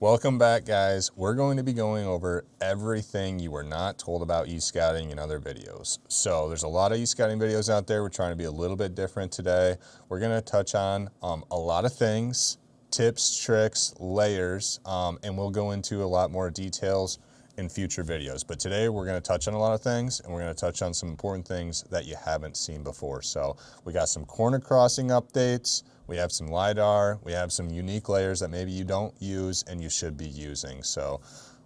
Welcome back, guys. We're going to be going over everything you were not told about e-scouting in other videos. So there's a lot of e-scouting videos out there. We're trying to be a little bit different today. We're going to touch on a lot of things, tips, tricks, layers, and we'll go into a lot more details in future videos. But today we're going to touch on a lot of things, and we're going to touch on some important things that you haven't seen before. So we got some corner crossing updates. We have some Lidar, we have some unique layers that maybe you don't use and you should be using. So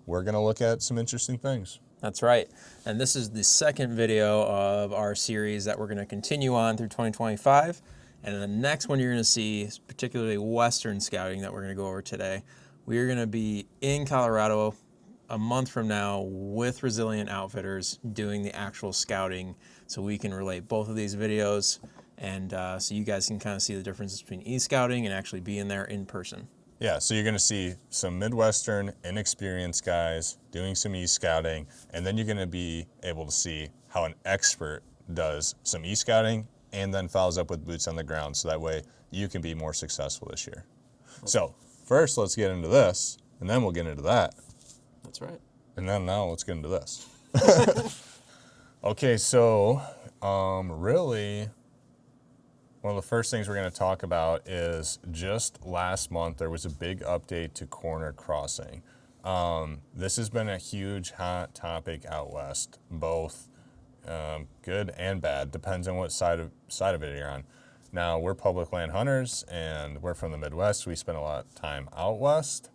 we're gonna look at some interesting things. That's right. And this is the second video of our series that we're gonna continue on through 2025. And the next one you're gonna see is particularly Western scouting that we're gonna go over today. We're gonna be in Colorado a month from now with Resilient Outfitters doing the actual scouting, so we can relate both of these videos. And so you guys can kind of see the differences between e-scouting and actually being there in person. Yeah, so you're gonna see some Midwestern inexperienced guys doing some e-scouting, and then you're gonna be able to see how an expert does some e-scouting and then follows up with boots on the ground, so that way you can be more successful this year. Okay. So first, let's get into this, and then we'll get into that. That's right. And then now let's get into this. Okay, so really, one of the first things we're going to talk about is just last month there was a big update to corner crossing. This has been a huge hot topic out west, both good and bad, depends on what side of it you're on. Now, we're public land hunters and we're from the Midwest. We spend a lot of time out west,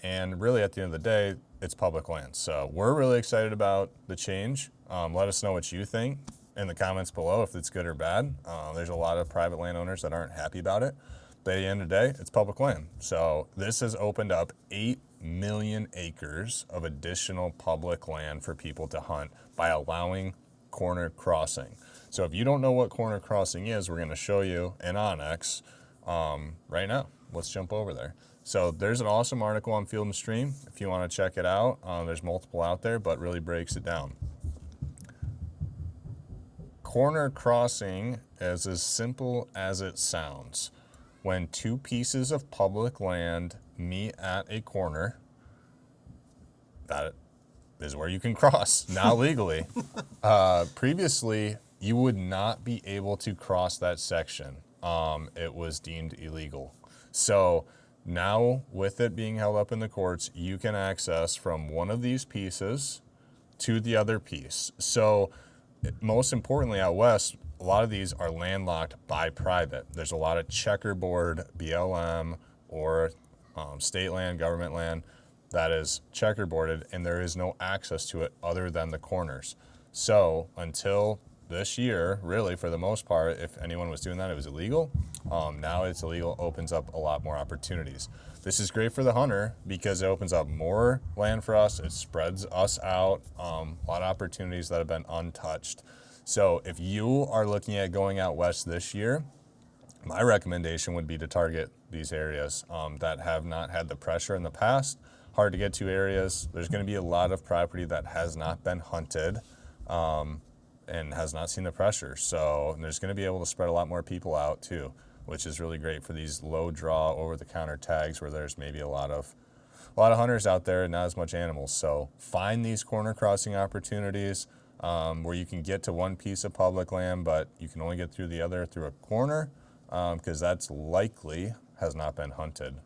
and really at the end of the day, it's public land. So we're really excited about the change. Let us know what you think in the comments below if it's good or bad. There's a lot of private landowners that aren't happy about it, but at the end of the day, it's public land. So this has opened up 8 million acres of additional public land for people to hunt by allowing corner crossing. So if you don't know what corner crossing is, we're gonna show you in OnX right now. Let's jump over there. So there's an awesome article on Field and Stream if you wanna check it out. There's multiple out there, but really breaks it down. Corner crossing is as simple as it sounds. When two pieces of public land meet at a corner, that is where you can cross, now legally. Previously, you would not be able to cross that section. It was deemed illegal. So now, with it being held up in the courts, you can access from one of these pieces to the other piece. So most importantly, out west, a lot of these are landlocked by private. There's a lot of checkerboard BLM or state land, government land that is checkerboarded, and there is no access to it other than the corners. So until this year, really for the most part, if anyone was doing that, it was illegal. Now it's illegal, opens up a lot more opportunities. This is great for the hunter because it opens up more land for us. It spreads us out, a lot of opportunities that have been untouched. So if you are looking at going out west this year, my recommendation would be to target these areas that have not had the pressure in the past, hard to get to areas. There's gonna be a lot of property that has not been hunted and has not seen the pressure. So there's gonna be able to spread a lot more people out too, which is really great for these low draw over-the-counter tags where there's maybe a lot of hunters out there and not as much animals. So find these corner crossing opportunities where you can get to one piece of public land, but you can only get through the other through a corner because that's likely has not been hunted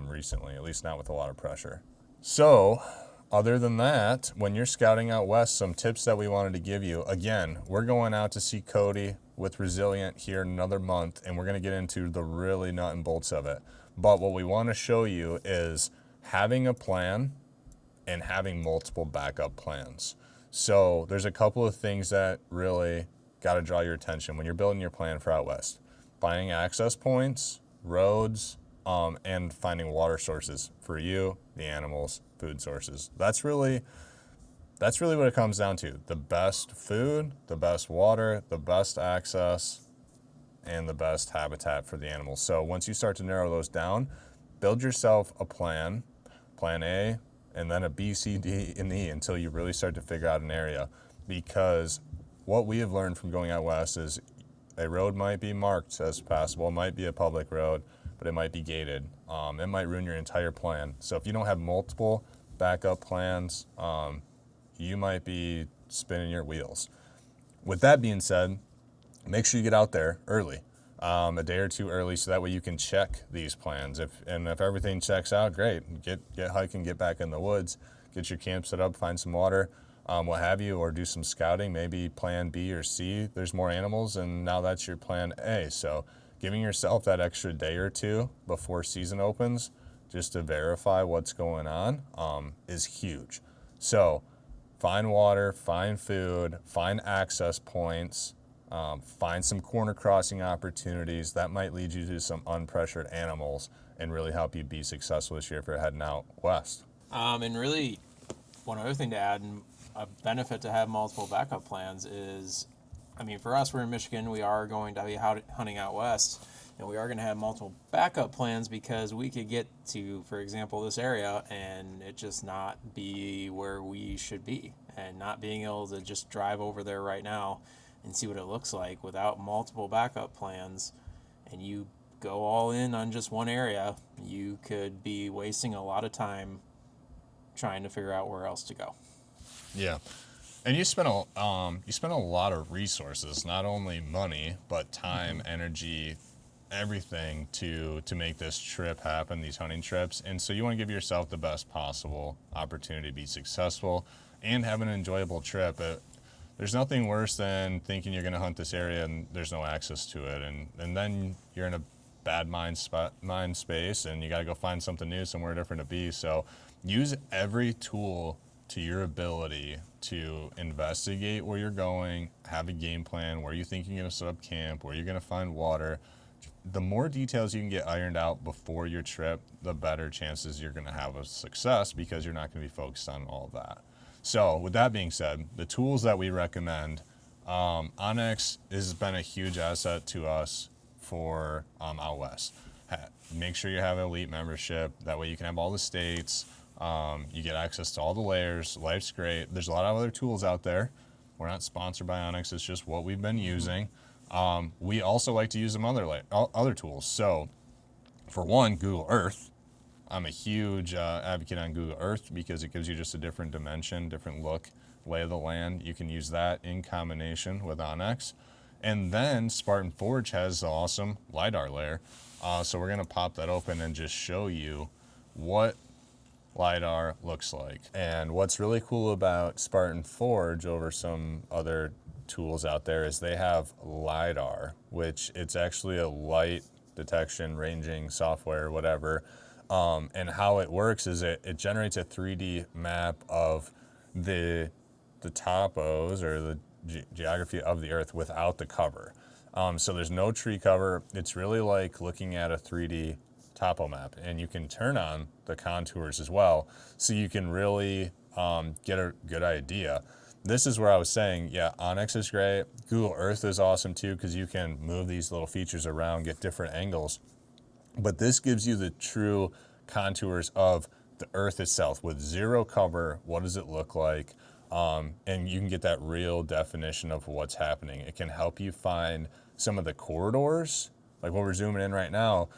recently, at least not with a lot of pressure. So other than that, when you're scouting out west, some tips that we wanted to give you. Again, we're going out to see Cody with Resilient here in another month, and we're gonna get into the really nut and bolts of it. But what we wanna show you is having a plan and having multiple backup plans. So there's a couple of things that really gotta draw your attention when you're building your plan for out west. Finding access points, roads, and finding water sources for you, the animals, food sources. That's really what it comes down to. The best food, the best water, the best access, and the best habitat for the animals. So once you start to narrow those down, build yourself a plan A, and then a B, C, D, and E until you really start to figure out an area. Because what we have learned from going out west is a road might be marked as passable, might be a public road, but it might be gated. It might ruin your entire plan. So if you don't have multiple backup plans, you might be spinning your wheels. With that being said, make sure you get out there early, a day or two early, so that way you can check these plans. If everything checks out, great. Get hiking, get back in the woods, get your camp set up, find some water, what have you, or do some scouting. Maybe plan B or C, there's more animals, and now that's your plan A. So giving yourself that extra day or two before season opens, just to verify what's going on, is huge. So find water, find food, find access points, find some corner crossing opportunities. That might lead you to some unpressured animals and really help you be successful this year if you're heading out west. And really, one other thing to add, and a benefit to have multiple backup plans is, I mean, for us, we're in Michigan, we are going to be hunting out west, and we are going to have multiple backup plans because we could get to, for example, this area and it just not be where we should be, and not being able to just drive over there right now and see what it looks like without multiple backup plans, and you go all in on just one area, you could be wasting a lot of time trying to figure out where else to go. Yeah. And you spend a lot of resources, not only money, but time, energy, everything to make this trip happen, these hunting trips. And so you want to give yourself the best possible opportunity to be successful and have an enjoyable trip. There's nothing worse than thinking you're going to hunt this area and there's no access to it. And then you're in a bad mind space and you got to go find something new, somewhere different to be. So use every tool to your ability to investigate where you're going, have a game plan, where you think you're going to set up camp, where you're going to find water. The more details you can get ironed out before your trip, the better chances you're going to have of success, because you're not going to be focused on all of that. So with that being said, the tools that we recommend, OnX has been a huge asset to us for out west. Make sure you have an elite membership. That way you can have all the states. You get access to all the layers. Life's great. There's a lot of other tools out there. We're not sponsored by OnX. It's just what we've been using. We also like to use some other tools. So for one, Google Earth. I'm a huge advocate on Google Earth because it gives you just a different dimension, different look, lay of the land. You can use that in combination with OnX. And then Spartan Forge has the awesome Lidar layer. So we're going to pop that open and just show you what Lidar looks like. And what's really cool about Spartan Forge over some other tools out there is they have Lidar, which it's actually a light detection, ranging software, whatever. And how it works is it generates a 3D map of the topos or the geography of the earth without the cover. So there's no tree cover. It's really like looking at a 3D topo map, and you can turn on the contours as well, so you can really get a good idea. This is where I was saying, yeah, OnX is great. Google Earth is awesome too, because you can move these little features around, get different angles. But this gives you the true contours of the earth itself with zero cover. What does it look like? And you can get that real definition of what's happening. It can help you find some of the corridors, like what we're zooming in right now.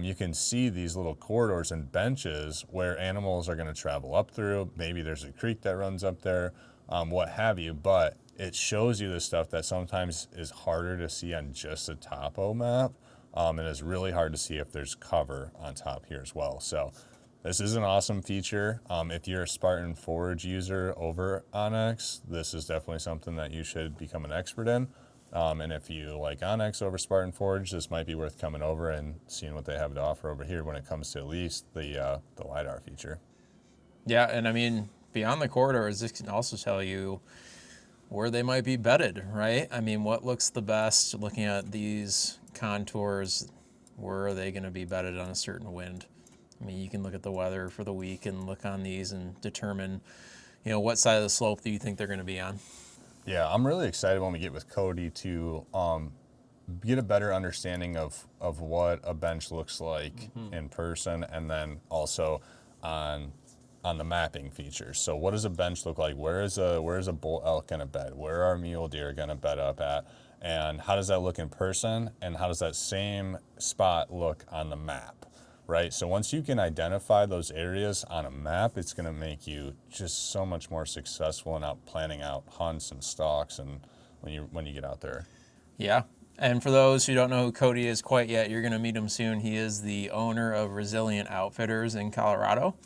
You can see these little corridors and benches where animals are going to travel up through. Maybe there's a creek that runs up there, what have you. But it shows you the stuff that sometimes is harder to see on just a topo map. And it's really hard to see if there's cover on top here as well. So this is an awesome feature. If you're a Spartan Forge user over OnX, this is definitely something that you should become an expert in. And if you like OnX over Spartan Forge, this might be worth coming over and seeing what they have to offer over here when it comes to at least the Lidar feature. Yeah, and I mean, beyond the corridors, this can also tell you where they might be bedded, right? I mean, what looks the best looking at these contours? Where are they going to be bedded on a certain wind? I mean, you can look at the weather for the week and look on these and determine, what side of the slope do you think they're going to be on? Yeah, I'm really excited when we get with Cody to get a better understanding of what a bench looks like in person, and then also on the mapping features. So what does a bench look like? Where is a bull elk going to bed? Where are mule deer going to bed up at? And how does that look in person? And how does that same spot look on the map, right? So once you can identify those areas on a map, it's going to make you just so much more successful in out planning out hunts and stalks and when you get out there. Yeah. And for those who don't know who Cody is quite yet, you're going to meet him soon. He is the owner of Resilient Outfitters in Colorado.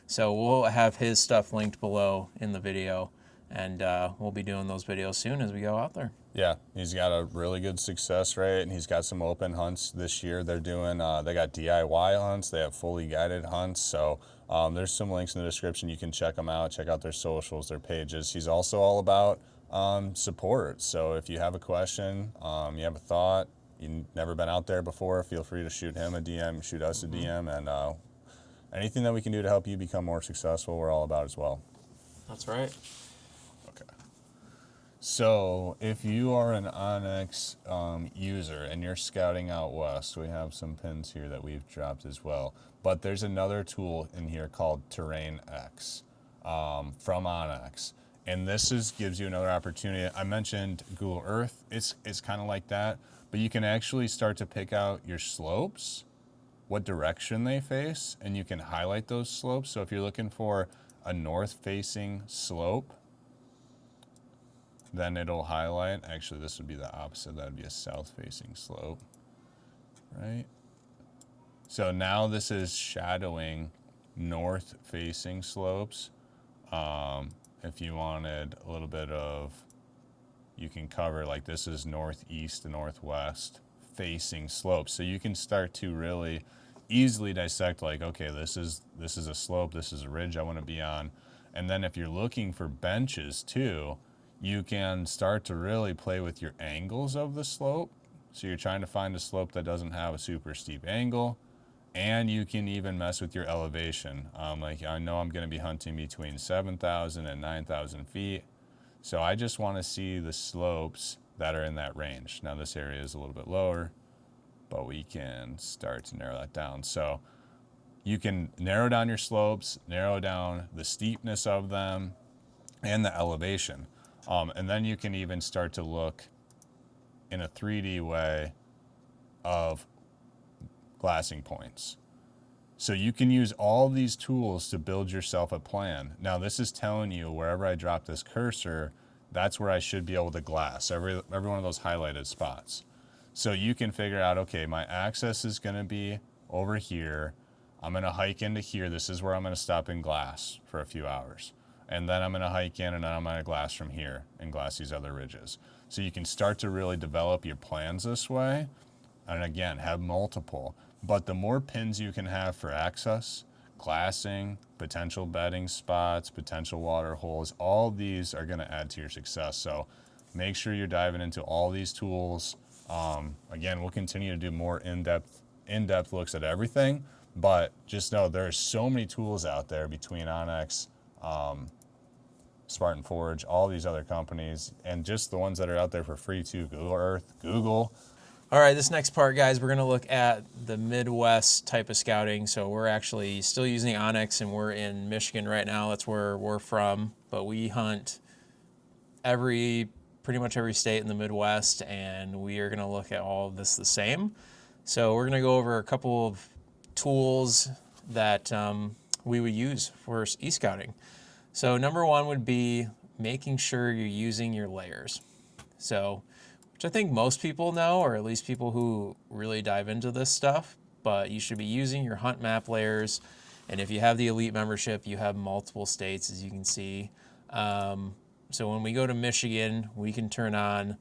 So we'll have his stuff linked below in the video, and we'll be doing those videos soon as we go out there. Yeah, he's got a really good success rate, and he's got some open hunts this year. They're doing, they got DIY hunts, they have fully guided hunts. So there's some links in the description. You can check them out, check out their socials, their pages. He's also all about support. So if you have a question, you have a thought, you've never been out there before, feel free to shoot him a DM, shoot us a DM, and anything that we can do to help you become more successful, we're all about as well. That's right. Okay. So if you are an OnX user and you're scouting out west, we have some pins here that we've dropped as well. But there's another tool in here called Terrain X from OnX. And this gives you another opportunity. I mentioned Google Earth. It's kind of like that. But you can actually start to pick out your slopes, what direction they face, and you can highlight those slopes. So if you're looking for a north-facing slope, then it'll highlight. Actually, this would be the opposite. That would be a south-facing slope, right? So now this is shadowing north-facing slopes. If you wanted a little bit of, you can cover, like this is northeast to northwest facing slopes. So you can start to really easily dissect, like, okay, this is a slope, this is a ridge I want to be on. And then if you're looking for benches too, you can start to really play with your angles of the slope. So you're trying to find a slope that doesn't have a super steep angle. And you can even mess with your elevation. Like I know I'm going to be hunting between 7,000 and 9,000 feet. So I just want to see the slopes that are in that range. Now this area is a little bit lower, but we can start to narrow that down. So you can narrow down your slopes, narrow down the steepness of them, and the elevation. And then you can even start to look in a 3D way of glassing points. So you can use all these tools to build yourself a plan. Now this is telling you wherever I drop this cursor, that's where I should be able to glass every one of those highlighted spots. So you can figure out, okay, my access is going to be over here. I'm going to hike into here. This is where I'm going to stop and glass for a few hours. And then I'm going to hike in, and then I'm going to glass from here and glass these other ridges. So you can start to really develop your plans this way. And again, have multiple. But the more pins you can have for access, glassing, potential bedding spots, potential water holes, all these are going to add to your success. So make sure you're diving into all these tools. Again, we'll continue to do more in-depth looks at everything, but just know there are so many tools out there between OnX, Spartan Forge, all these other companies, and just the ones that are out there for free too, Google Earth, Google. All right, this next part, guys, we're going to look at the Midwest type of scouting. So we're actually still using OnX, and we're in Michigan right now. That's where we're from. But we hunt pretty much every state in the Midwest, and we are going to look at all of this the same. So we're going to go over a couple of tools that we would use for e-scouting. So number one would be making sure you're using your layers. So, which I think most people know, or at least people who really dive into this stuff, but you should be using your hunt map layers. And if you have the elite membership, you have multiple states, as you can see. So when we go to Michigan, we can turn on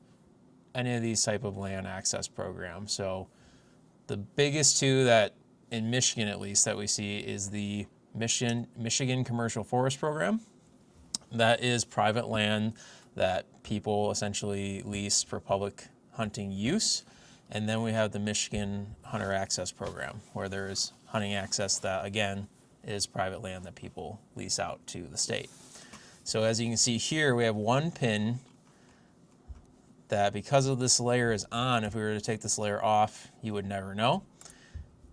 any of these type of land access programs. So the biggest two that, in Michigan at least, that we see is the Michigan Commercial Forest Program. That is private land that people essentially lease for public hunting use. And then we have the Michigan Hunter Access Program, where there is hunting access that, again, is private land that people lease out to the state. So as you can see here, we have one pin that, because of this layer is on, if we were to take this layer off, you would never know.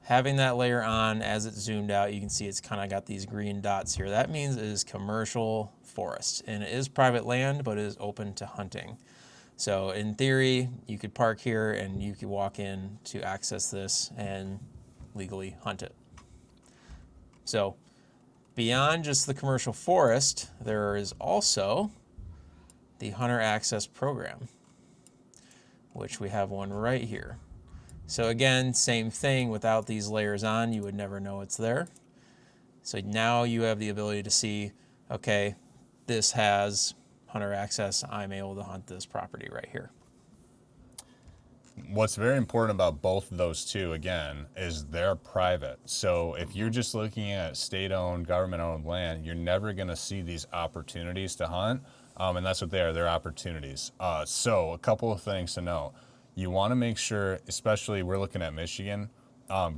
Having that layer on, as it's zoomed out, you can see it's kind of got these green dots here. That means it is commercial forest, and it is private land, but it is open to hunting. So in theory, you could park here and you could walk in to access this and legally hunt it. So beyond just the commercial forest, there is also the Hunter Access Program, which we have one right here. So again, same thing, without these layers on, you would never know it's there. So now you have the ability to see, okay, this has Hunter Access, I'm able to hunt this property right here. What's very important about both of those two, again, is they're private. So if you're just looking at state-owned, government-owned land, you're never going to see these opportunities to hunt, and that's what they are. They're opportunities. So a couple of things to know. You want to make sure, especially we're looking at Michigan,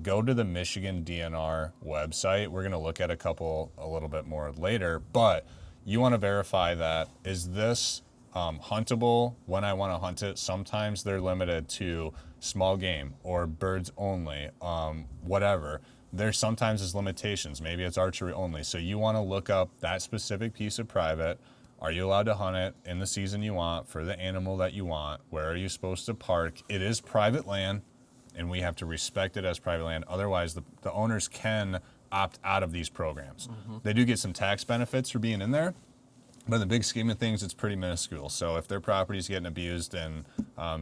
go to the Michigan DNR website. We're going to look at a couple a little bit more later, but you want to verify that, is this huntable when I want to hunt it? Sometimes they're limited to small game or birds only, whatever. There sometimes is limitations. Maybe it's archery only. So you want to look up that specific piece of private. Are you allowed to hunt it in the season you want for the animal that you want? Where are you supposed to park? It is private land, and we have to respect it as private land. Otherwise, the owners can opt out of these programs. They do get some tax benefits for being in there, but in the big scheme of things, it's pretty minuscule. So if their property's getting abused, and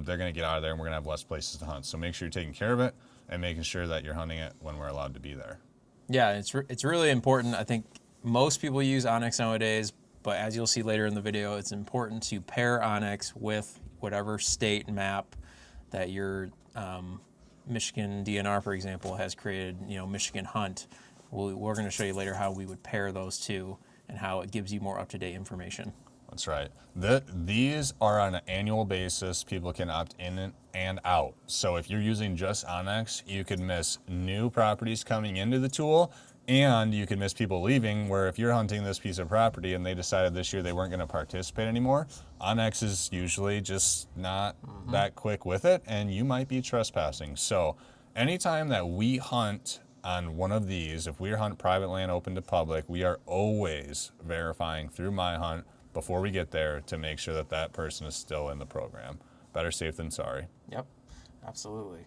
they're going to get out of there, and we're going to have less places to hunt. So make sure you're taking care of it and making sure that you're hunting it when we're allowed to be there. Yeah, it's really important. I think most people use OnX nowadays, but as you'll see later in the video, it's important to pair OnX with whatever state map that your Michigan DNR, for example, has created. Michigan Hunt. We're going to show you later how we would pair those two and how it gives you more up-to-date information. That's right. These are on an annual basis. People can opt in and out. So if you're using just OnX, you could miss new properties coming into the tool, and you could miss people leaving, where if you're hunting this piece of property and they decided this year they weren't going to participate anymore, OnX is usually just not that quick with it, and you might be trespassing. So anytime that we hunt on one of these, if we hunt private land open to public, we are always verifying through My Hunt before we get there to make sure that that person is still in the program. Better safe than sorry. Yep, absolutely.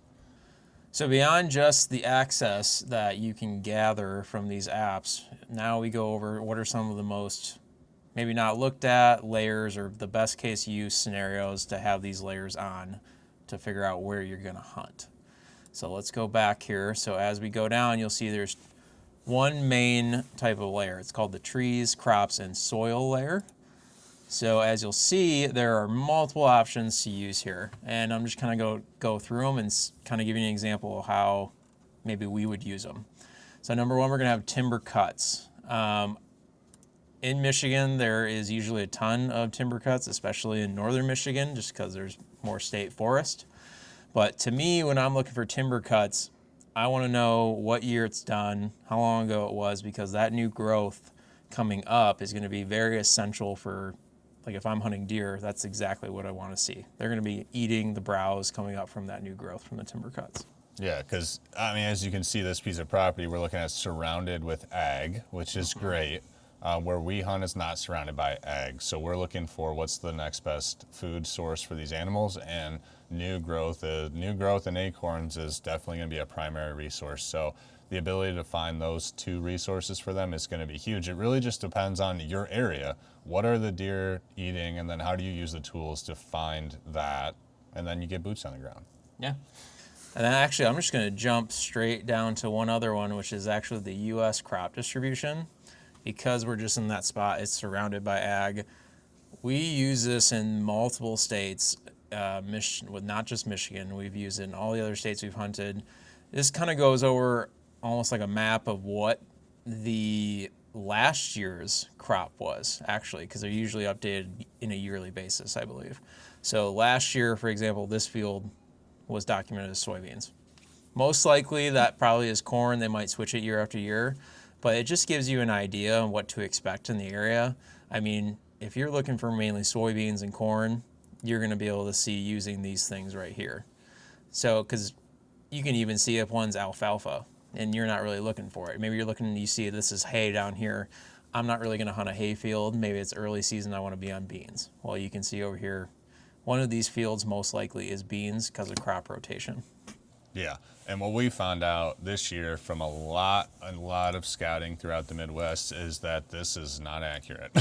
So beyond just the access that you can gather from these apps, now we go over what are some of the most maybe not looked at layers, or the best case use scenarios to have these layers on to figure out where you're going to hunt. So let's go back here. So as we go down, you'll see there's one main type of layer. It's called the trees, crops, and soil layer. So as you'll see, there are multiple options to use here. And I'm just kind of go through them and kind of give you an example of how maybe we would use them. So number one, we're going to have timber cuts. In Michigan, there is usually a ton of timber cuts, especially in northern Michigan, just because there's more state forest. But to me, when I'm looking for timber cuts, I want to know what year it's done, how long ago it was, because that new growth coming up is going to be very essential for, like if I'm hunting deer, that's exactly what I want to see. They're going to be eating the browse coming up from that new growth from the timber cuts. Yeah, because, I mean, as you can see, this piece of property we're looking at surrounded with ag, which is great. Where we hunt is not surrounded by ag. So we're looking for what's the next best food source for these animals, and new growth and acorns is definitely going to be a primary resource. So the ability to find those two resources for them is going to be huge. It really just depends on your area. What are the deer eating, and then how do you use the tools to find that, and then you get boots on the ground. Yeah. And then actually, I'm just going to jump straight down to one other one, which is actually the U.S. crop distribution. Because we're just in that spot, it's surrounded by ag. We use this in multiple states, not just Michigan. We've used it in all the other states we've hunted. This kind of goes over almost like a map of what the last year's crop was, actually, because they're usually updated in a yearly basis, I believe. So last year, for example, this field was documented as soybeans. Most likely that probably is corn. They might switch it year after year. But it just gives you an idea on what to expect in the area. I mean, if you're looking for mainly soybeans and corn, you're going to be able to see using these things right here. So, because you can even see if one's alfalfa and you're not really looking for it. Maybe you're looking and you see this is hay down here. I'm not really going to hunt a hay field. Maybe it's early season, I want to be on beans. Well, you can see over here one of these fields most likely is beans because of crop rotation. Yeah, and what we found out this year from a lot of scouting throughout the Midwest is that this is not accurate.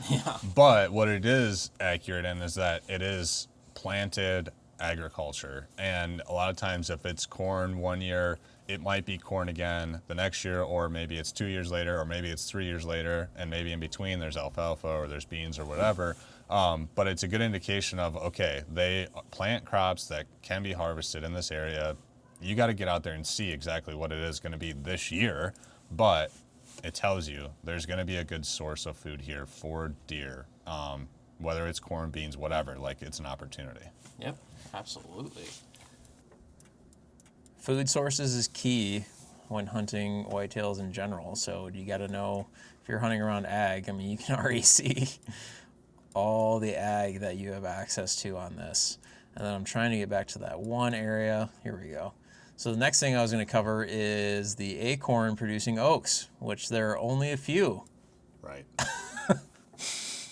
Yeah. But what it is accurate in is that it is planted agriculture. And a lot of times if it's corn one year, it might be corn again the next year, or maybe it's 2 years later, or maybe it's 3 years later, and maybe in between there's alfalfa or there's beans or whatever. But it's a good indication of, okay, they plant crops that can be harvested in this area. You got to get out there and see exactly what it is going to be this year, but it tells you there's going to be a good source of food here for deer, whether it's corn, beans, whatever. Like, it's an opportunity. Yep, absolutely. Food sources is key when hunting whitetails in general. So you got to know if you're hunting around ag. I mean, you can already see all the ag that you have access to on this. And then I'm trying to get back to that one area. Here we go. So the next thing I was going to cover is the acorn producing oaks, which there are only a few. Right.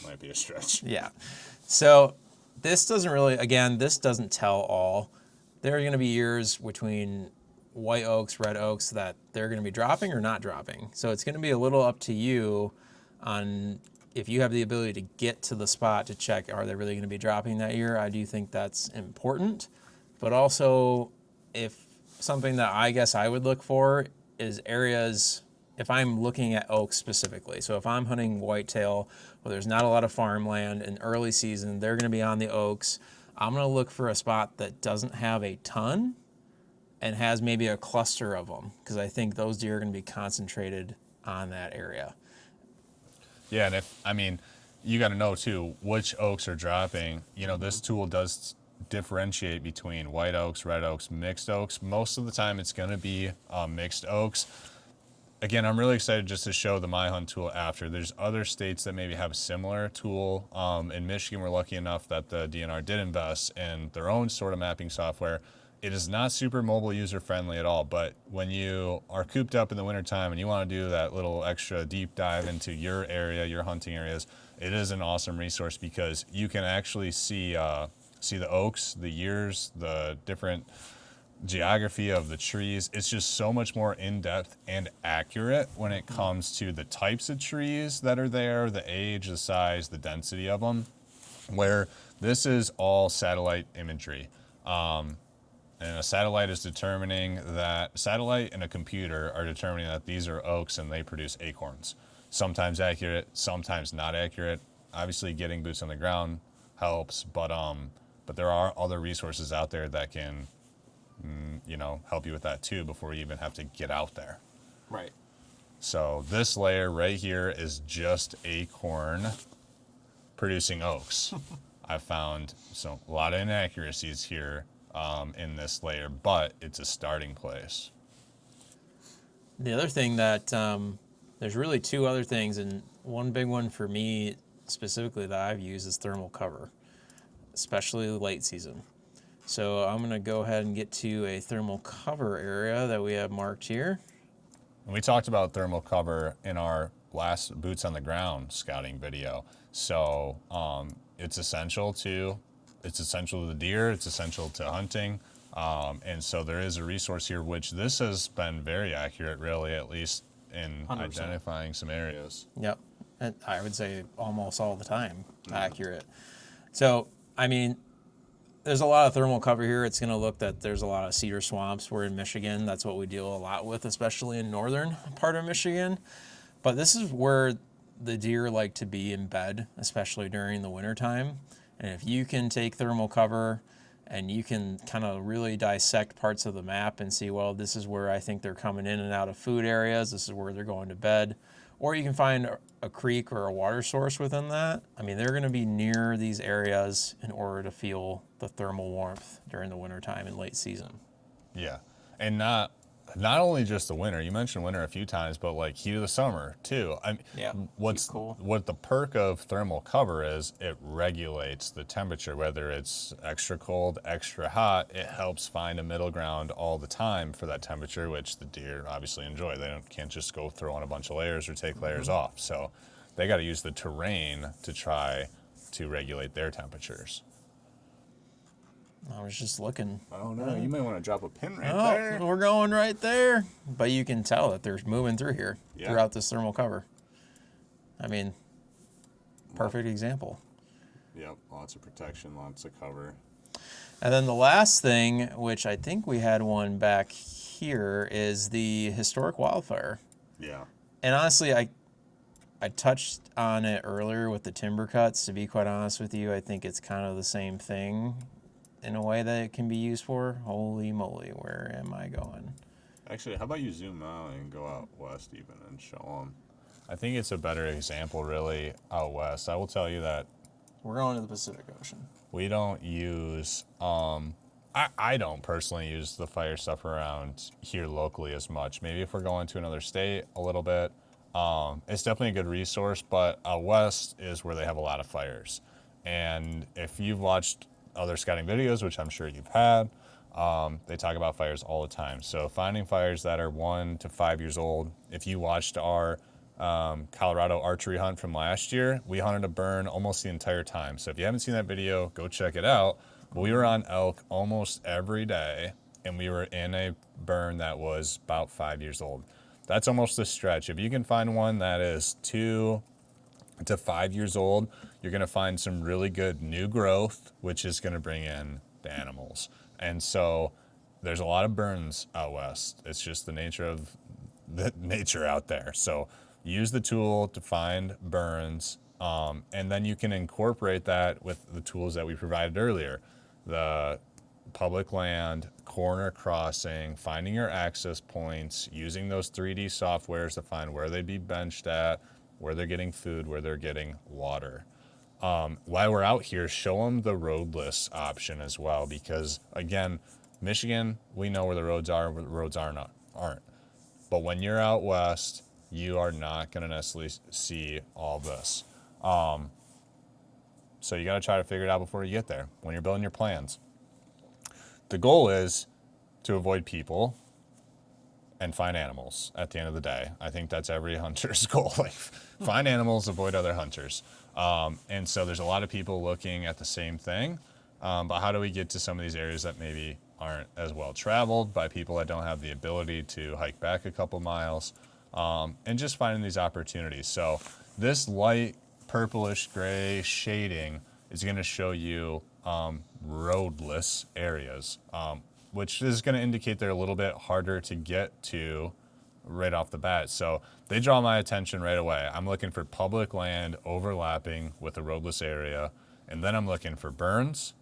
Might be a stretch. Yeah. So this doesn't really, again, this doesn't tell all. There are going to be years between white oaks, red oaks that they're going to be dropping or not dropping. So it's going to be a little up to you on if you have the ability to get to the spot to check, are they really going to be dropping that year? I do think that's important. But also, if something that I guess I would look for is areas, if I'm looking at oaks specifically. So if I'm hunting whitetail where there's not a lot of farmland in early season, they're going to be on the oaks. I'm going to look for a spot that doesn't have a ton and has maybe a cluster of them, because I think those deer are going to be concentrated on that area. Yeah, and you got to know too which oaks are dropping. This tool does differentiate between white oaks, red oaks, mixed oaks. Most of the time it's going to be mixed oaks. Again, I'm really excited just to show the MyHunt tool after. There's other states that maybe have a similar tool. In Michigan, we're lucky enough that the DNR did invest in their own sort of mapping software. It is not super mobile user friendly at all, but when you are cooped up in the wintertime and you want to do that little extra deep dive into your area, your hunting areas, it is an awesome resource because you can actually see the oaks, the years, the different geography of the trees. It's just so much more in-depth and accurate when it comes to the types of trees that are there, the age, the size, the density of them, where this is all satellite imagery. And a satellite is satellite and a computer are determining that these are oaks and they produce acorns. Sometimes accurate, sometimes not accurate. Obviously getting boots on the ground helps, but there are other resources out there that can help you with that too before you even have to get out there. Right. So this layer right here is just acorn producing oaks. I found a lot of inaccuracies here in this layer, but it's a starting place. The other thing that, there's really two other things, and one big one for me specifically that I've used is thermal cover, especially late season. So I'm going to go ahead and get to a thermal cover area that we have marked here. And we talked about thermal cover in our last boots on the ground scouting video. So it's essential to the deer, it's essential to hunting. And so there is a resource here, which this has been very accurate, really, at least in 100%. identifying some areas. Yep. And I would say almost all the time accurate. So, there's a lot of thermal cover here. It's going to look that there's a lot of cedar swamps. We're in Michigan. That's what we deal a lot with, especially in northern part of Michigan. But this is where the deer like to be in bed, especially during the wintertime. And if you can take thermal cover and you can kind of really dissect parts of the map and see, well, this is where I think they're coming in and out of food areas. This is where they're going to bed. Or you can find a creek or a water source within that. They're going to be near these areas in order to feel the thermal warmth during the wintertime and late season. Yeah. And not only just the winter, you mentioned winter a few times, but like heat of the summer too. Yeah. What the perk of thermal cover is, it regulates the temperature, whether it's extra cold, extra hot. It helps find a middle ground all the time for that temperature, which the deer obviously enjoy. They can't just go throw on a bunch of layers or take layers off. So they got to use the terrain to try to regulate their temperatures. I was just looking. I don't know. You might want to drop a pin right Oh, there. we're going right there. But you can tell that they're moving through here throughout this thermal cover. I mean, perfect example. Yep, lots of protection, lots of cover. And then the last thing, which I think we had one back here, is the historic wildfire. Yeah. And honestly, I touched on it earlier with the timber cuts. To be quite honest with you, I think it's kind of the same thing in a way that it can be used for. Holy moly, where am I going? Actually, how about you zoom out and go out west even and show them? I think it's a better example, really, out west. I will tell you that We're going to the Pacific Ocean. we don't use, I don't personally use the fire stuff around here locally as much. Maybe if we're going to another state a little bit, it's definitely a good resource, but out west is where they have a lot of fires. And if you've watched other scouting videos, which I'm sure you've had, they talk about fires all the time. So finding fires that are 1 to 5 years old. If you watched our Colorado archery hunt from last year, we hunted a burn almost the entire time. So if you haven't seen that video, go check it out. But we were on elk almost every day, and we were in a burn that was about 5 years old. That's almost a stretch. If you can find one that is 2 to 5 years old, you're going to find some really good new growth, which is going to bring in the animals. And so there's a lot of burns out west. It's just the nature of the nature out there. So use the tool to find burns, and then you can incorporate that with the tools that we provided earlier. The public land, corner crossing, finding your access points, using those 3D softwares to find where they'd be benched at, where they're getting food, where they're getting water. While we're out here, show them the roadless option as well, because again, Michigan, we know where the roads are, where the roads aren't. But when you're out west, you are not going to necessarily see all this. So you got to try to figure it out before you get there when you're building your plans. The goal is to avoid people and find animals at the end of the day. I think that's every hunter's goal. Like, find animals, avoid other hunters. And so there's a lot of people looking at the same thing. But how do we get to some of these areas that maybe aren't as well traveled by people that don't have the ability to hike back a couple miles, and just finding these opportunities. So this light purplish gray shading is going to show you roadless areas, which is going to indicate they're a little bit harder to get to right off the bat. So they draw my attention right away. I'm looking for public land overlapping with a roadless area, and then I'm looking for burns.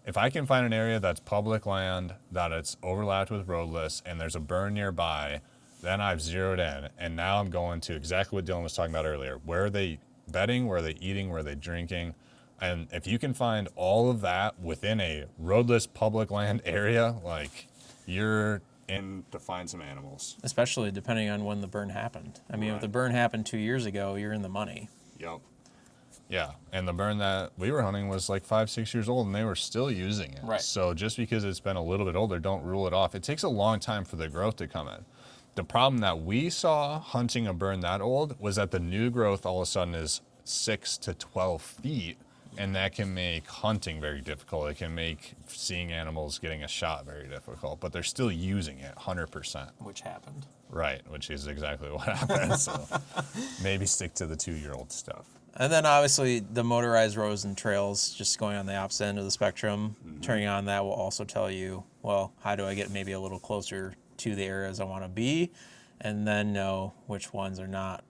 If I can find an area that's public land, that it's overlapped with roadless, and there's a burn nearby, then I've zeroed in. And now I'm going to exactly what Dylan was talking about earlier. Where are they bedding? Where are they eating? Where are they drinking? And if you can find all of that within a roadless public land area, like, you're in to find some animals. Especially depending on when the burn happened. I mean, if the burn happened 2 years ago, you're in the money. Yep. Yeah, and the burn that we were hunting was like 5-6 years old, and they were still using it. Right. So just because it's been a little bit older, don't rule it off. It takes a long time for the growth to come in. The problem that we saw hunting a burn that old was that the new growth all of a sudden is 6 to 12 feet, and that can make hunting very difficult. It can make seeing animals getting a shot very difficult, but they're still using it 100%. Which happened. Right, which is exactly what happened. So maybe stick to the 2-year-old stuff. And then obviously the motorized roads and trails, just going on the opposite end of the spectrum, turning on that will also tell you, well, how do I get maybe a little closer to the areas I want to be, and then know which ones are not,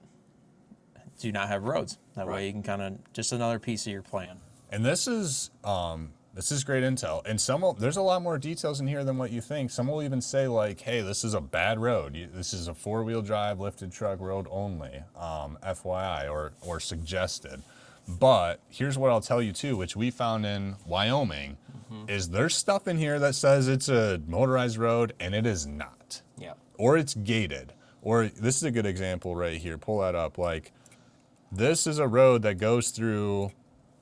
do not have roads. That way you can kind of, just another piece of your plan. And this is great intel. And there's a lot more details in here than what you think. Some will even say like, hey, this is a bad road. This is a 4-wheel drive lifted truck road only, FYI, or suggested. But here's what I'll tell you too, which we found in Wyoming, is there's stuff in here that says it's a motorized road and it is not. Yeah. Or it's gated. Or this is a good example right here. Pull that up. Like, this is a road that goes through.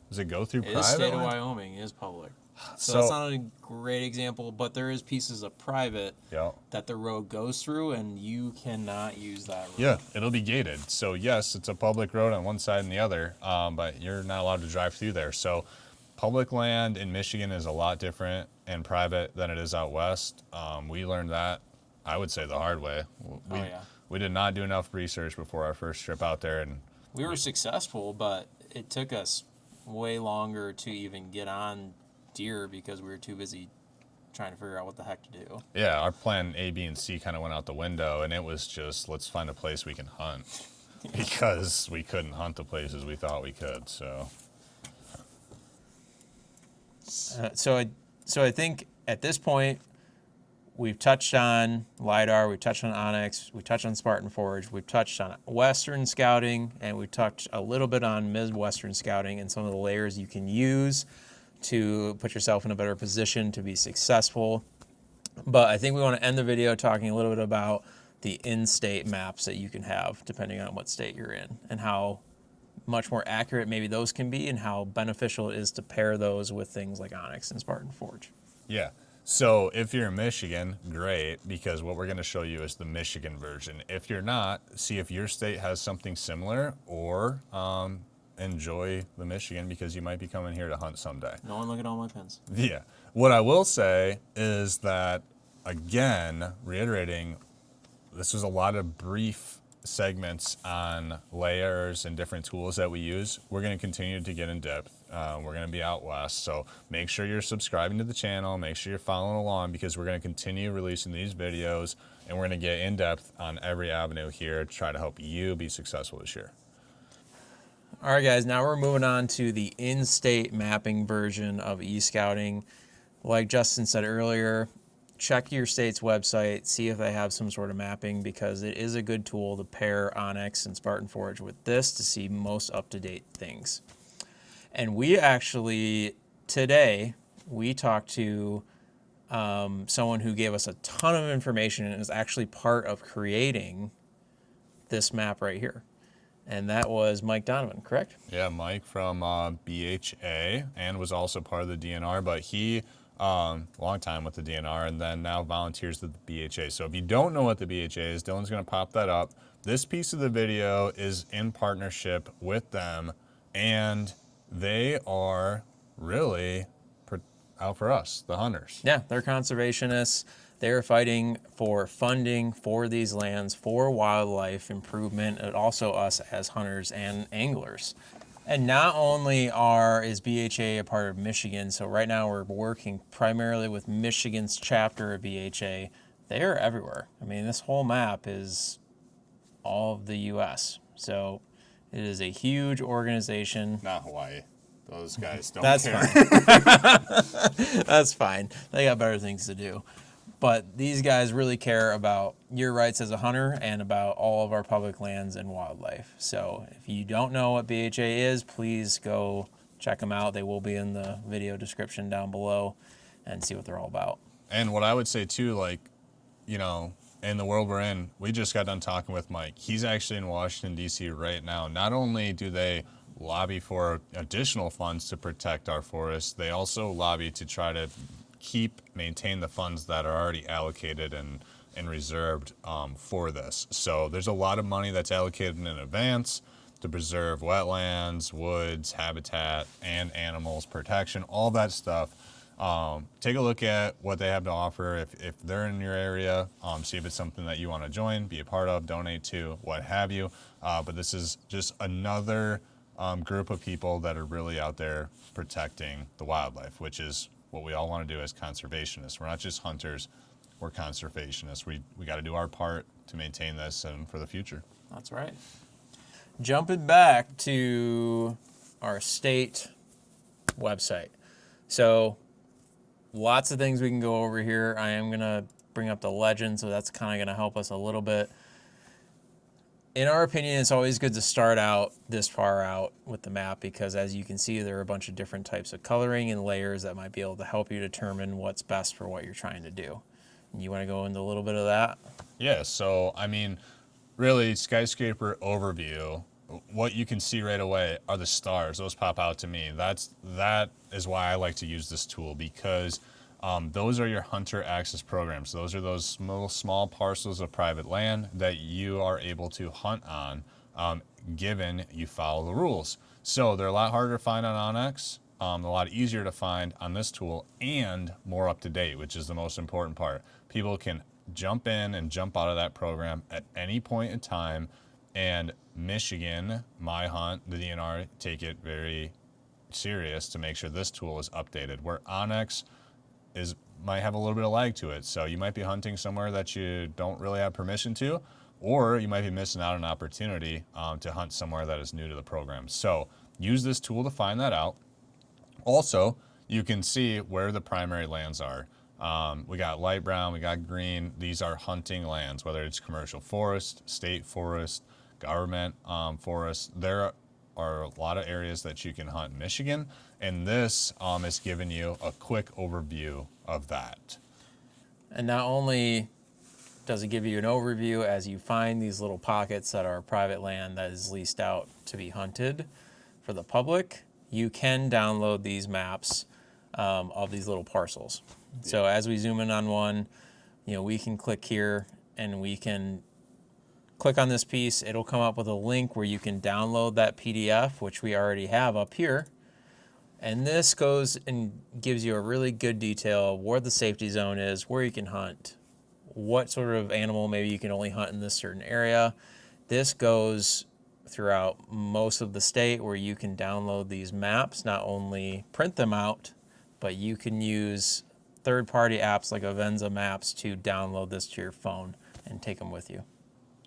Does it go through private? It is state of land? Wyoming. It is public. So So- that's not a great example, but there is pieces of private Yeah. that the road goes through, and you cannot use that road. Yeah, it'll be gated. So yes, it's a public road on one side and the other, but you're not allowed to drive through there. So public land in Michigan is a lot different and private than it is out west. We learned that, I would say, the hard way. We did not do enough research before our first trip out there, and We were successful, but it took us way longer to even get on deer because we were too busy trying to figure out what the heck to do. yeah, our plan A, B, and C kind of went out the window, and it was just, let's find a place we can hunt because we couldn't hunt the places we thought we could. So So I think at this point we've touched on Lidar, we've touched on OnX, we've touched on Spartan Forge, we've touched on Western scouting, and we've touched a little bit on Midwestern scouting and some of the layers you can use to put yourself in a better position to be successful. But I think we want to end the video talking a little bit about the in-state maps that you can have depending on what state you're in and how much more accurate maybe those can be and how beneficial it is to pair those with things like OnX and Spartan Forge. yeah. So if you're in Michigan, great, because what we're going to show you is the Michigan version. If you're not, see if your state has something similar, or enjoy the Michigan because you might be coming here to hunt someday. No one look at all my pins. Yeah. What I will say is that, again, reiterating, this was a lot of brief segments on layers and different tools that we use. We're going to continue to get in depth. We're going to be out west, so make sure you're subscribing to the channel. Make sure you're following along because we're going to continue releasing these videos, and we're going to get in depth on every avenue here to try to help you be successful this year. All right, guys, now we're moving on to the in-state mapping version of eScouting. Like Justin said earlier, check your state's website, see if they have some sort of mapping because it is a good tool to pair OnX and Spartan Forge with this to see most up-to-date things. And we actually, today, we talked to someone who gave us a ton of information and is actually part of creating this map right here. And that was Mike Donovan, correct? Yeah, Mike from BHA and was also part of the DNR, but he, long time with the DNR and then now volunteers with the BHA. So if you don't know what the BHA is, Dylan's going to pop that up. This piece of the video is in partnership with them, and they are really out for us, the hunters. Yeah, they're conservationists. They're fighting for funding for these lands, for wildlife improvement, and also us as hunters and anglers. And not only is BHA a part of Michigan, so right now we're working primarily with Michigan's chapter of BHA. They are everywhere. I mean, this whole map is all of the U.S. So it is a huge organization. Not Hawaii. Those guys don't That's care. fine. That's fine. They got better things to do. But these guys really care about your rights as a hunter and about all of our public lands and wildlife. So if you don't know what BHA is, please go check them out. They will be in the video description down below and see what they're all about. And what I would say too, like, you know, in the world we're in, we just got done talking with Mike. He's actually in Washington, D.C. right now. Not only do they lobby for additional funds to protect our forests, they also lobby to try to maintain the funds that are already allocated and reserved for this. So there's a lot of money that's allocated in advance to preserve wetlands, woods, habitat, and animals protection, all that stuff. Take a look at what they have to offer if they're in your area, see if it's something that you want to join, be a part of, donate to, what have you. But this is just another group of people that are really out there protecting the wildlife, which is what we all want to do as conservationists. We're not just hunters, we're conservationists. We got to do our part to maintain this and for the future. That's right. Jumping back to our state website. So lots of things we can go over here. I am going to bring up the legend, so that's kind of going to help us a little bit. In our opinion, it's always good to start out this far out with the map because as you can see, there are a bunch of different types of coloring and layers that might be able to help you determine what's best for what you're trying to do. You want to go into a little bit of that? Yeah, so I mean, really, skyscraper overview, what you can see right away are the stars. Those pop out to me. That is why I like to use this tool because those are your hunter access programs. Those are those small parcels of private land that you are able to hunt on, given you follow the rules. So they're a lot harder to find on OnX. a lot easier to find on this tool and more up to date, which is the most important part. People can jump in and jump out of that program at any point in time, and Michigan, My Hunt, the DNR take it very serious to make sure this tool is updated, where OnX might have a little bit of lag to it. So you might be hunting somewhere that you don't really have permission to, or you might be missing out on an opportunity to hunt somewhere that is new to the program. So use this tool to find that out. Also, you can see where the primary lands are. We got light brown, we got green. These are hunting lands, whether it's commercial forest, state forest, government forest. There are a lot of areas that you can hunt in Michigan, and this is giving you a quick overview of that. And not only does it give you an overview as you find these little pockets that are private land that is leased out to be hunted for the public, you can download these maps of these little parcels. So as we zoom in on one, we can click here and we can click on this piece. It'll come up with a link where you can download that PDF, which we already have up here. And this goes and gives you a really good detail of where the safety zone is, where you can hunt, what sort of animal maybe you can only hunt in this certain area. This goes throughout most of the state where you can download these maps, not only print them out, but you can use third-party apps like Avenza Maps to download this to your phone and take them with you.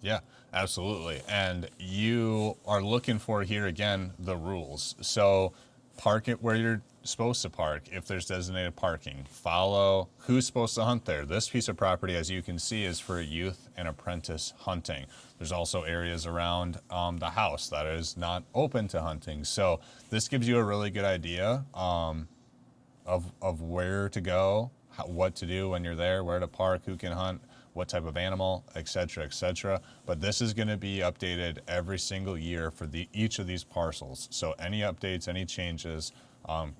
Yeah, absolutely. And you are looking for here again the rules. So park it where you're supposed to park if there's designated parking. Follow who's supposed to hunt there. This piece of property, as you can see, is for youth and apprentice hunting. There's also areas around the house that is not open to hunting. So this gives you a really good idea of where to go, what to do when you're there, where to park, who can hunt, what type of animal, etc., etc. But this is going to be updated every single year for each of these parcels. So any updates, any changes,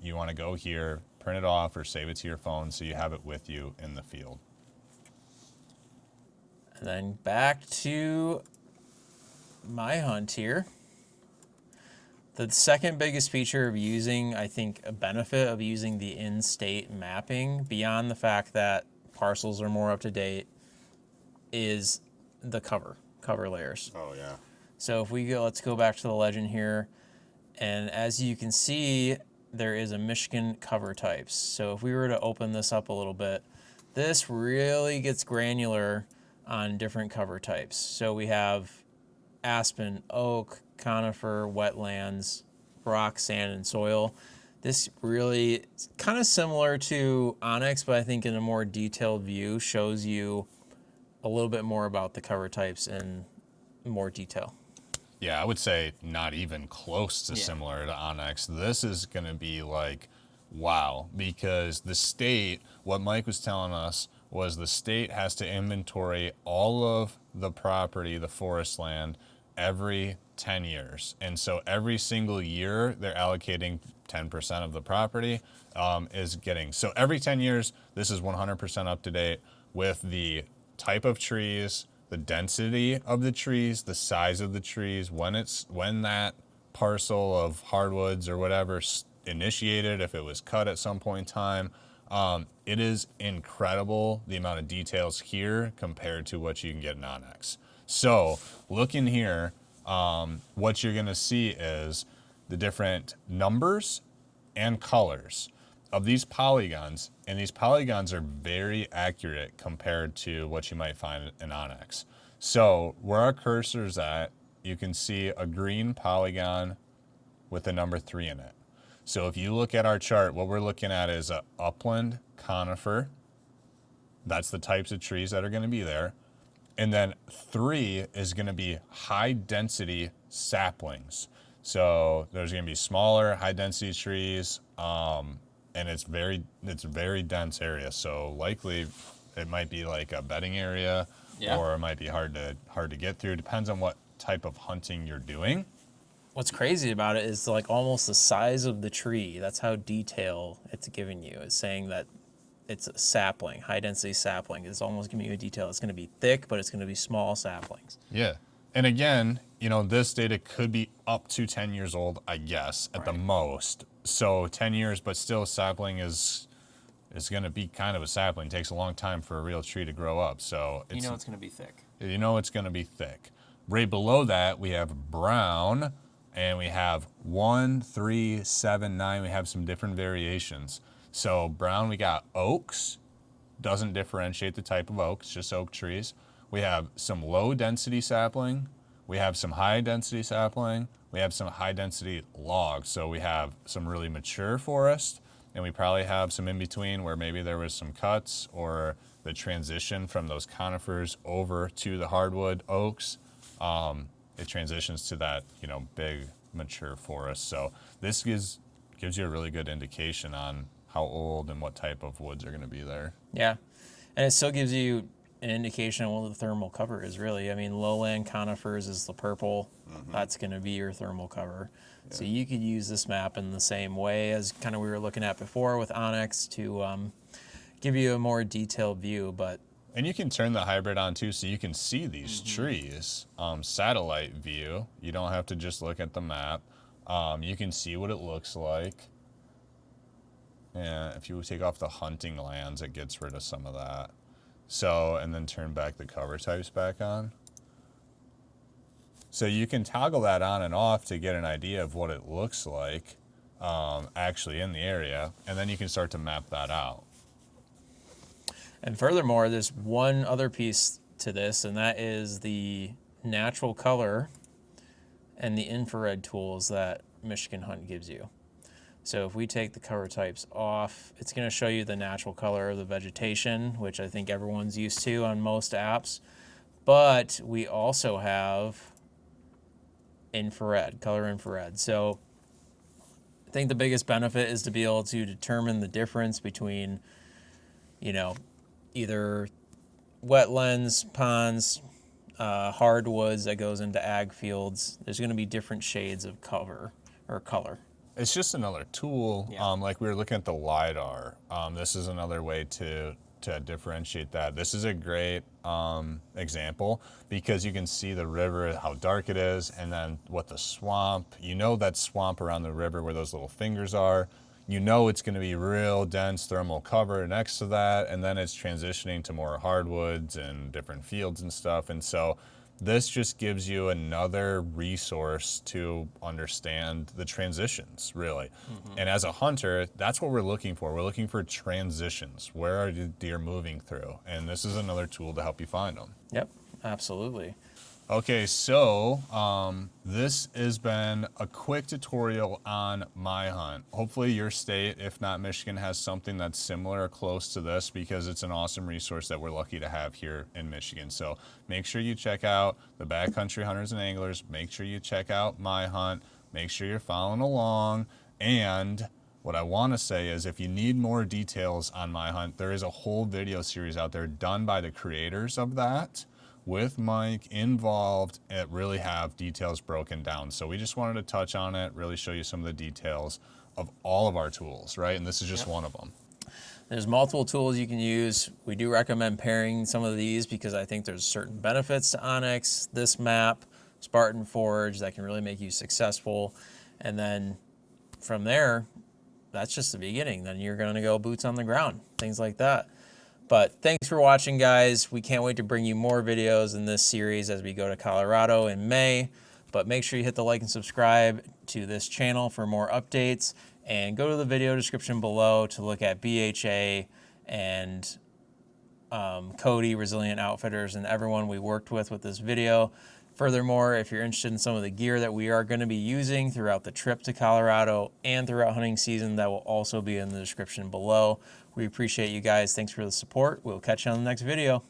you want to go here, print it off, or save it to your phone so you have it with you in the field. And then back to My Hunt here. The second biggest feature of using, I think, a benefit of using the in-state mapping, beyond the fact that parcels are more up to date, is the cover layers. Oh yeah. So if we go, let's go back to the legend here, and as you can see, there is a Michigan cover types. So if we were to open this up a little bit, this really gets granular on different cover types. So we have aspen, oak, conifer, wetlands, rock, sand, and soil. This really is kind of similar to OnX, but I think in a more detailed view shows you a little bit more about the cover types in more detail. Yeah, I would say not even close to similar to OnX. This is going to be like, wow, because the state, what Mike was telling us was the state has to inventory all of the property, the forest land, every 10 years. And so every single year they're allocating 10% of the property is getting. So every 10 years, this is 100% up to date with the type of trees, the density of the trees, the size of the trees, when that parcel of hardwoods or whatever initiated, if it was cut at some point in time. It is incredible the amount of details here compared to what you can get in OnX. So look in here, what you're gonna see is the different numbers and colors of these polygons, and these polygons are very accurate compared to what you might find in OnX. So where our cursor's at, you can see a green polygon with the number 3 in it. So if you look at our chart, what we're looking at is a upland conifer. That's the types of trees that are going to be there. And then 3 is going to be high density saplings. So there's going to be smaller, high density trees, and it's very dense area. So likely it might be like a bedding area, or it might be hard to get through. Depends on what type of hunting you're doing. What's crazy about it is like almost the size of the tree. That's how detailed it's giving you. It's saying that it's a sapling, high density sapling. It's almost giving you a detail. It's going to be thick, but it's going to be small saplings. Yeah. And again, this data could be up to 10 years old, I guess, at the most. So 10 years, but still sapling is going to be kind of a sapling. It takes a long time for a real tree to grow up. So You know it's going to be thick. you know it's going to be thick. Right below that, we have brown, and we have 1, 3, 7, 9. We have some different variations. So brown, we got oaks. Doesn't differentiate the type of oaks, just oak trees. We have some low density sapling. We have some high density sapling. We have some high density logs. So we have some really mature forest, and we probably have some in between where maybe there was some cuts or the transition from those conifers over to the hardwood oaks. It transitions to that, big mature forest. So this gives you a really good indication on how old and what type of woods are going to be there. Yeah, and it still gives you an indication of what the thermal cover is really. I mean, lowland conifers is the purple. That's going to be your thermal cover. Yeah. So you could use this map in the same way as kind of we were looking at before with OnX to give you a more detailed view. And you can turn the hybrid on too, so you can see these trees, satellite view. You don't have to just look at the map. You can see what it looks like. And if you take off the hunting lands, it gets rid of some of that. So, and then turn back the cover types back on. So you can toggle that on and off to get an idea of what it looks like actually in the area, and then you can start to map that out. And furthermore, there's one other piece to this, and that is the natural color and the infrared tools that Michigan Hunt gives you. So if we take the cover types off, it's going to show you the natural color of the vegetation, which I think everyone's used to on most apps. But we also have infrared, color infrared. So I think the biggest benefit is to be able to determine the difference between, either wetlands, ponds, hardwoods that goes into ag fields. There's going to be different shades of cover or color. It's just another tool. Yeah. Like we were looking at the Lidar. This is another way to differentiate that. This is a great example because you can see the river, how dark it is, and then what the swamp, that swamp around the river where those little fingers are, it's going to be real dense thermal cover next to that, and then it's transitioning to more hardwoods and different fields and stuff. And so this just gives you another resource to understand the transitions, really. And as a hunter, that's what we're looking for. We're looking for transitions. Where are the deer moving through? And this is another tool to help you find them. Yep, absolutely. Okay, so this has been a quick tutorial on my hunt. Hopefully your state, if not Michigan, has something that's similar or close to this because it's an awesome resource that we're lucky to have here in Michigan. So make sure you check out the Backcountry Hunters and Anglers. Make sure you check out my hunt. Make sure you're following along. And what I want to say is if you need more details on my hunt, there is a whole video series out there done by the creators of that, with Mike involved, it really have details broken down. So we just wanted to touch on it, really show you some of the details of all of our tools, right? And this is just one of them. There's multiple tools you can use. We do recommend pairing some of these because I think there's certain benefits to OnX, this map, Spartan Forge that can really make you successful. And then from there, that's just the beginning. Then you're going to go boots on the ground, things like that. But thanks for watching, guys. We can't wait to bring you more videos in this series as we go to Colorado in May. But make sure you hit the like and subscribe to this channel for more updates. And go to the video description below to look at BHA and Cody, Resilient Outfitters, and everyone we worked with this video. Furthermore, if you're interested in some of the gear that we are going to be using throughout the trip to Colorado and throughout hunting season, that will also be in the description below. We appreciate you guys. Thanks for the support. We'll catch you on the next video.